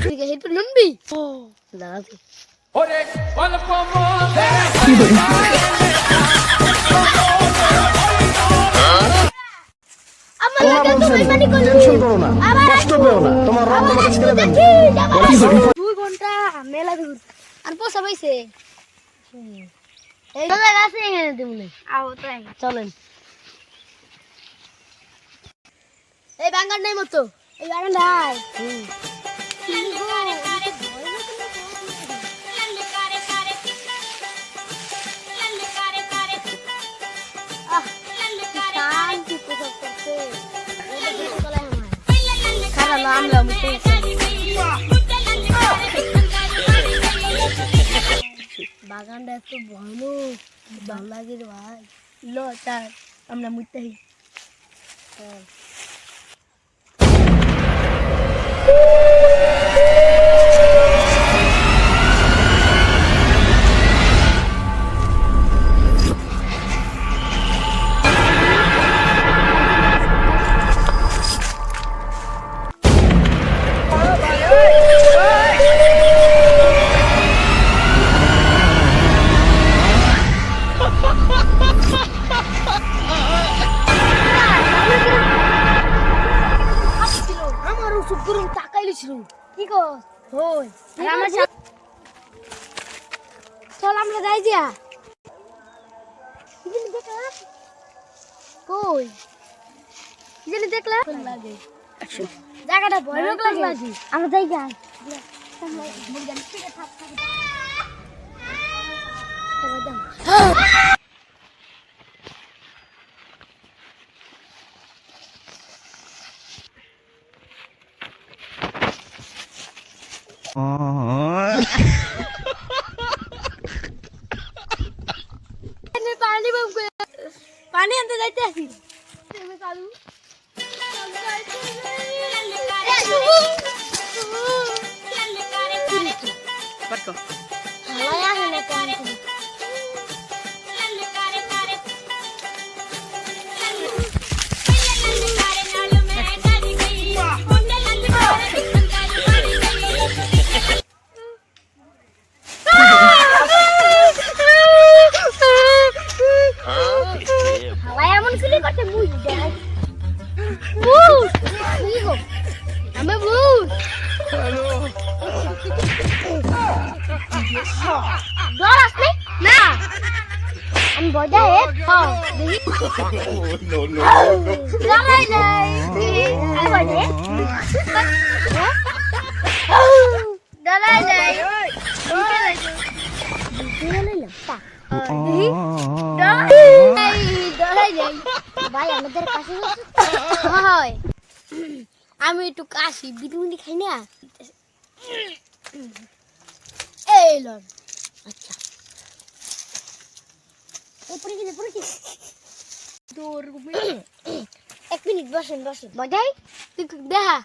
ठीक है हेडफोन लंबी दादा ओरे पलकों টেনশন করো না, কষ্ট পেও না, তোমার রব তোমাকে ছেড়ে দেবে। 2 ঘন্টা মেলা দূর আর পোষা পাইছে এই জায়গা আছে এখানে দিমুনে আও তাই চলেন এই বাঙ্গার নাই মতো এই বাঙ্গার নাই বাগানটা এত ভয়ানক ভালো লাগে রে ভাই লো তার আমরা মুইতাই কি গো হই আমার চল আমরা যাই দিয়া কি দেখলা কই কি দেখলা লাগে জায়গাটা ভয়ানক লাগে আমরা যাই গা पानी अंदर जाते हैं আমি একটু কাশি বিটুমিনি খাই না এই লন আচ্ছা উপরে কি দূর এক মিনিট বসেন মজাই তুই দেখা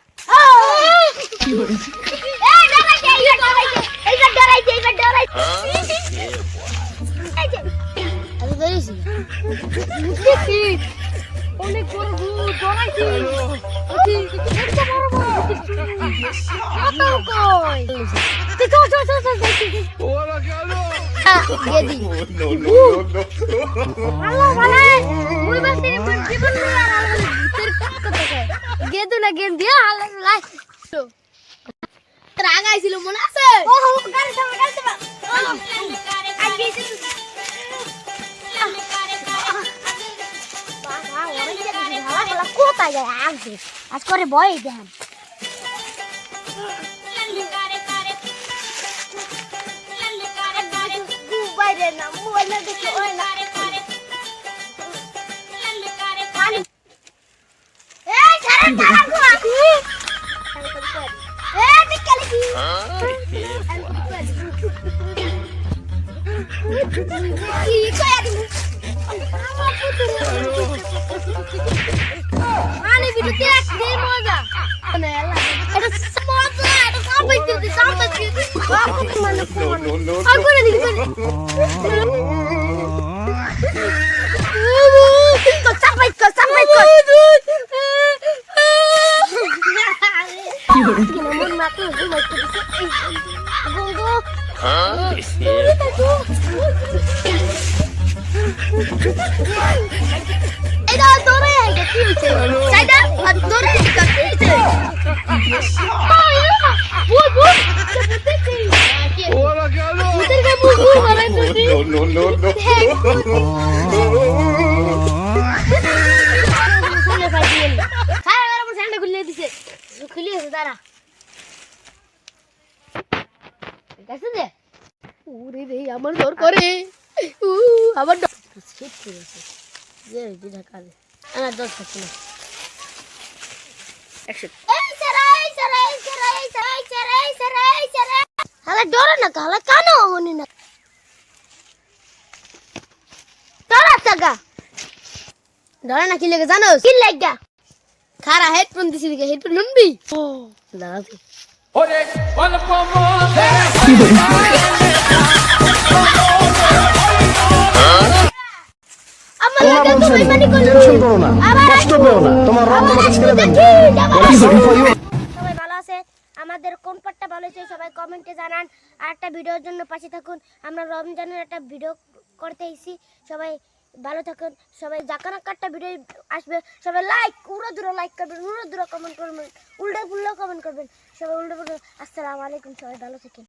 এইবার ডরাইছে আমি ধরেছি অনেক বড় ভূত ডরাইছে একটা বড় ओरा गलो गेदी नो हेलो भाई मुई बस तेरे पर जीवन में आ रहा हूं तेरे कत है गेदू ना गेम दिया हाल लाई राग आइছিল মনে আছে ও গাড়ি চালা আগে বাবা ওরে কি ঢালা কোথায় যায় আজ করে ভয় দেন বাইরে না মোবাইলে দেখি ওই না এই ছাড়েন গো এই নিকলে কি কি কয়া দিমু মানে ভিডিওতে এক দেই মজা মানে এটা মজা এটা সবাই দিতে সবাই দিতে বাবা মানে no আগুনে দিতে এটা তোরে এটা কি হইছে সাইডা আর তোরে এটা কি হইছে বুই বুই Ora galo! মুতের কে বুই বুই মারাই তুই No, no, no, no. খুলে পাই দিলেন হ্যাঁ এবার আমার সামনে খুলে দিছে খুলে গেছে দাঁড়া গেছে যে ওরে রে আমার ডর করে আমার ডর শীত করে আছে যে দিন কালে আমার ডর থাকে না অ্যাকশন এই সরাই সরাই সরাই সরাই সরাই সরাই সরাই হালা ডর না হালা কানো মনে না ডরা থাকা ডরা না কি লাগে জানো কি লাগা খারা হেডফোন দিছি দিকে হেডফোন নুনবি ও লাভি Ore, olha como আমার ওরা লাগে বলছেন তুমি মানে করলি টেনশন করো না কষ্ট পেও না তোমার রব তোমাকে ছেড়ে দেন সবাই ভালো আছে আমাদের কোন পার্টটা ভালো হয়েছে সবাই কমেন্টে জানান আর একটা ভিডিওর জন্য পাশে থাকুন আমরা রমজানের একটা ভিডিও করতে এসেছি সবাই ভালো থাকুন সবাই জাকানা কাটটা ভিডিও আসবে সবাই লাইক উড়ো দূরে লাইক করবেন উড়ো দূরে কমেন্ট করবেন উল্টো পুল্টো কমেন্ট করবেন সবাই উল্টো পুল্টো আসসালামু আলাইকুম সবাই ভালো থাকেন